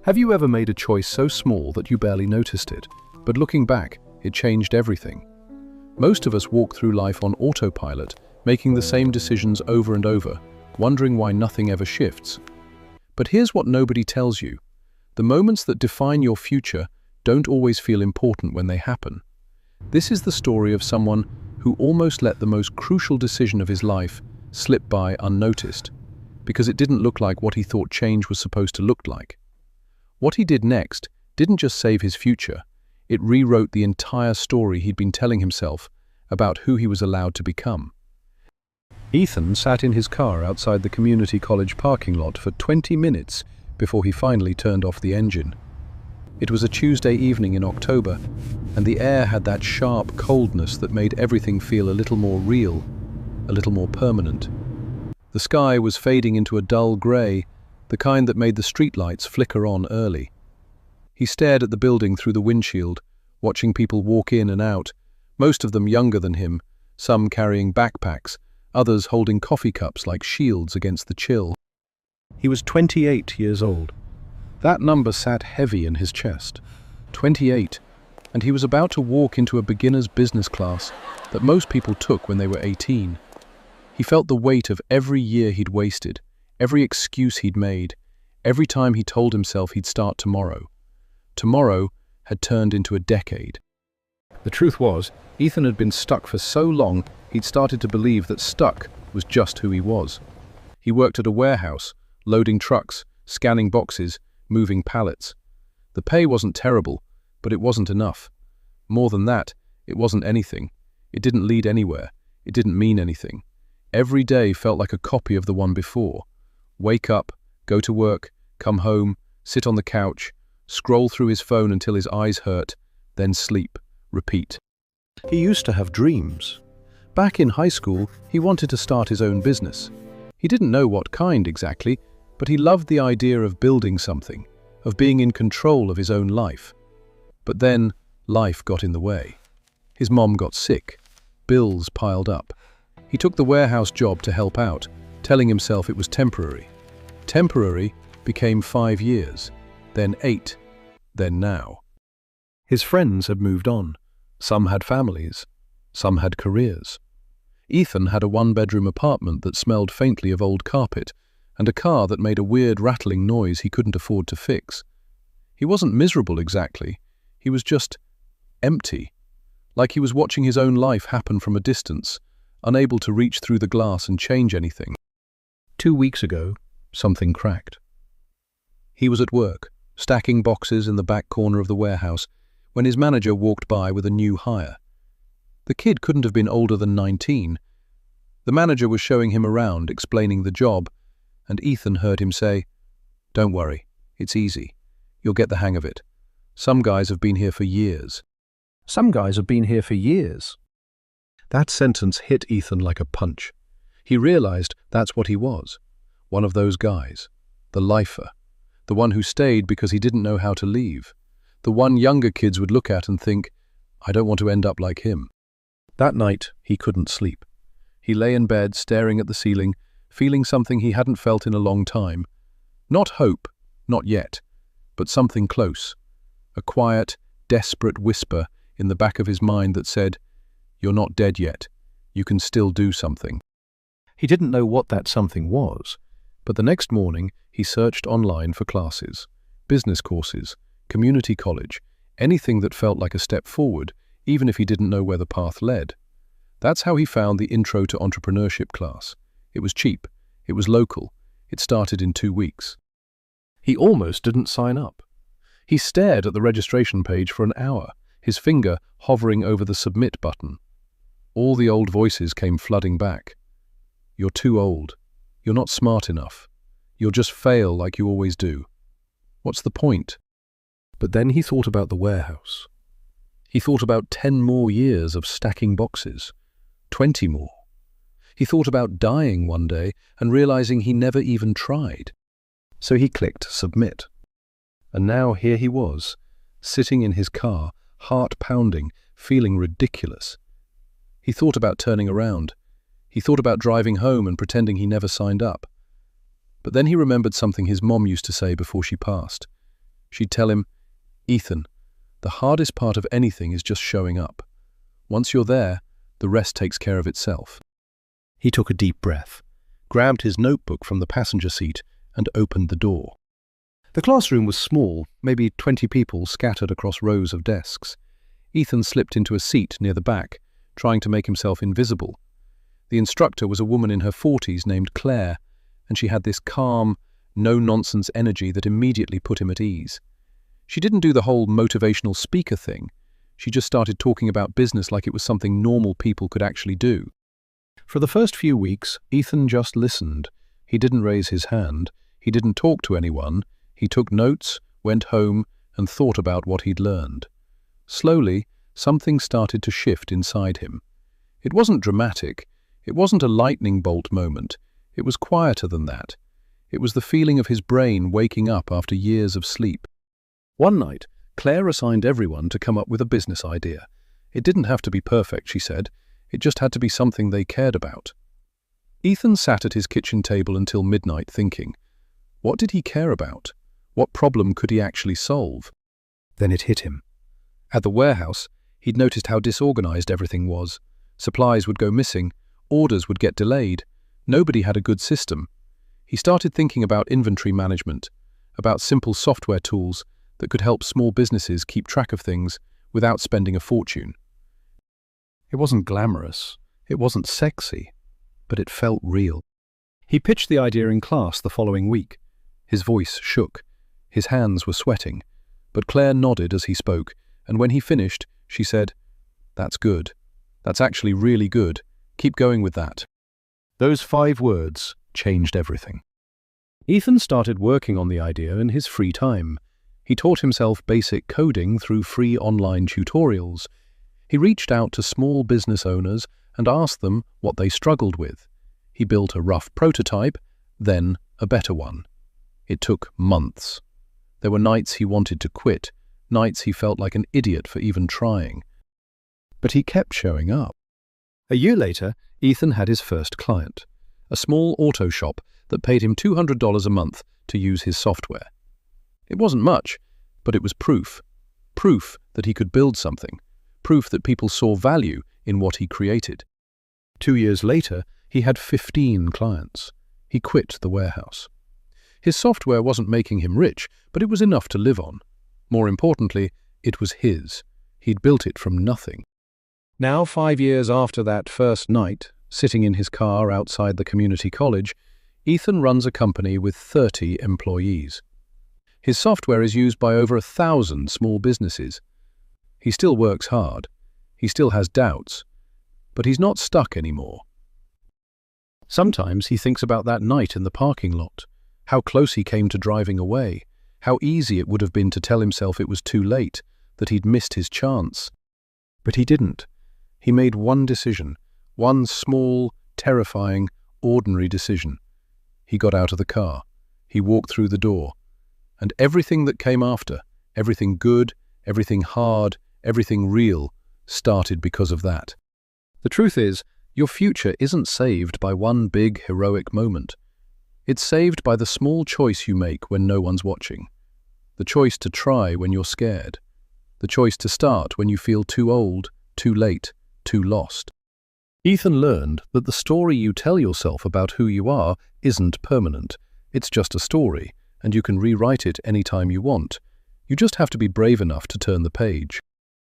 Have you ever made a choice so small that you barely noticed it, but looking back, it changed everything? Most of us walk through life on autopilot, making the same decisions over and over, wondering why nothing ever shifts. But here's what nobody tells you. The moments that define your future don't always feel important when they happen. This is the story of someone who almost let the most crucial decision of his life slip by unnoticed, because it didn't look like what he thought change was supposed to look like. What he did next didn't just save his future, it rewrote the entire story he'd been telling himself about who he was allowed to become. Ethan sat in his car outside the community college parking lot for 20 minutes before he finally turned off the engine. It was a Tuesday evening in October, and the air had that sharp coldness that made everything feel a little more real, a little more permanent. The sky was fading into a dull grey, the kind that made the streetlights flicker on early. He stared at the building through the windshield, watching people walk in and out, most of them younger than him, some carrying backpacks, others holding coffee cups like shields against the chill. He was 28 years old. That number sat heavy in his chest. 28, and he was about to walk into a beginner's business class that most people took when they were 18. He felt the weight of every year he'd wasted, every excuse he'd made, every time he told himself he'd start tomorrow. Tomorrow had turned into a decade. The truth was, Ethan had been stuck for so long, he'd started to believe that stuck was just who he was. He worked at a warehouse, loading trucks, scanning boxes, moving pallets. The pay wasn't terrible, but it wasn't enough. More than that, it wasn't anything. It didn't lead anywhere. It didn't mean anything. Every day felt like a copy of the one before. Wake up, go to work, come home, sit on the couch, scroll through his phone until his eyes hurt, then sleep, repeat. He used to have dreams. Back in high school, he wanted to start his own business. He didn't know what kind exactly, but he loved the idea of building something, of being in control of his own life. But then, life got in the way. His mom got sick. Bills piled up. He took the warehouse job to help out, telling himself it was temporary. Temporary became 5 years, then 8, then now. His friends had moved on. Some had families. Some had careers. Ethan had a one-bedroom apartment that smelled faintly of old carpet, and a car that made a weird rattling noise he couldn't afford to fix. He wasn't miserable exactly, he was just empty, like he was watching his own life happen from a distance, unable to reach through the glass and change anything. 2 weeks ago, something cracked. He was at work, stacking boxes in the back corner of the warehouse, when his manager walked by with a new hire. The kid couldn't have been older than 19. The manager was showing him around, explaining the job, and Ethan heard him say, "Don't worry, it's easy. You'll get the hang of it. Some guys have been here for years." Some guys have been here for years. That sentence hit Ethan like a punch. He realized that's what he was. One of those guys. The lifer. The one who stayed because he didn't know how to leave. The one younger kids would look at and think, "I don't want to end up like him." That night, he couldn't sleep. He lay in bed, staring at the ceiling, feeling something he hadn't felt in a long time. Not hope, not yet, but something close. A quiet, desperate whisper in the back of his mind that said, "You're not dead yet. You can still do something." He didn't know what that something was, but the next morning he searched online for classes, business courses, community college, anything that felt like a step forward, even if he didn't know where the path led. That's how he found the Intro to Entrepreneurship class. It was cheap, it was local, it started in 2 weeks. He almost didn't sign up. He stared at the registration page for an hour, his finger hovering over the submit button. All the old voices came flooding back. "You're too old. You're not smart enough. You'll just fail like you always do. What's the point?" But then he thought about the warehouse. He thought about 10 more years of stacking boxes, 20 more. He thought about dying one day and realizing he never even tried. So he clicked submit. And now here he was, sitting in his car, heart pounding, feeling ridiculous. He thought about turning around. He thought about driving home and pretending he never signed up. But then he remembered something his mom used to say before she passed. She'd tell him, "Ethan, the hardest part of anything is just showing up. Once you're there, the rest takes care of itself." He took a deep breath, grabbed his notebook from the passenger seat, and opened the door. The classroom was small, maybe 20 people scattered across rows of desks. Ethan slipped into a seat near the back, trying to make himself invisible. The instructor was a woman in her 40s named Claire, and she had this calm, no-nonsense energy that immediately put him at ease. She didn't do the whole motivational speaker thing. She just started talking about business like it was something normal people could actually do. For the first few weeks, Ethan just listened. He didn't raise his hand. He didn't talk to anyone. He took notes, went home, and thought about what he'd learned. Slowly, something started to shift inside him. It wasn't dramatic. It wasn't a lightning bolt moment. It was quieter than that. It was the feeling of his brain waking up after years of sleep. One night, Claire assigned everyone to come up with a business idea. It didn't have to be perfect, she said. It just had to be something they cared about. Ethan sat at his kitchen table until midnight thinking, what did he care about? What problem could he actually solve? Then it hit him. At the warehouse, he'd noticed how disorganized everything was. Supplies would go missing, orders would get delayed. Nobody had a good system. He started thinking about inventory management, about simple software tools that could help small businesses keep track of things without spending a fortune. It wasn't glamorous, it wasn't sexy, but it felt real. He pitched the idea in class the following week. His voice shook, his hands were sweating, but Claire nodded as he spoke, and when he finished, she said, "That's good. That's actually really good. Keep going with that." Those 5 words changed everything. Ethan started working on the idea in his free time. He taught himself basic coding through free online tutorials. He reached out to small business owners and asked them what they struggled with. He built a rough prototype, then a better one. It took months. There were nights he wanted to quit, nights he felt like an idiot for even trying. But he kept showing up. A year later, Ethan had his first client, a small auto shop that paid him $200 a month to use his software. It wasn't much, but it was proof. Proof that he could build something. Proof that people saw value in what he created. 2 years later, he had 15 clients. He quit the warehouse. His software wasn't making him rich, but it was enough to live on. More importantly, it was his. He'd built it from nothing. Now, 5 years after that first night, sitting in his car outside the community college, Ethan runs a company with 30 employees. His software is used by over 1,000 small businesses. He still works hard. He still has doubts. But he's not stuck anymore. Sometimes he thinks about that night in the parking lot, how close he came to driving away, how easy it would have been to tell himself it was too late, that he'd missed his chance. But he didn't. He made one decision, one small, terrifying, ordinary decision. He got out of the car. He walked through the door. And everything that came after, everything good, everything hard, everything real, started because of that. The truth is, your future isn't saved by one big, heroic moment. It's saved by the small choice you make when no one's watching. The choice to try when you're scared. The choice to start when you feel too old, too late, too lost. Ethan learned that the story you tell yourself about who you are isn't permanent. It's just a story, and you can rewrite it anytime you want. You just have to be brave enough to turn the page.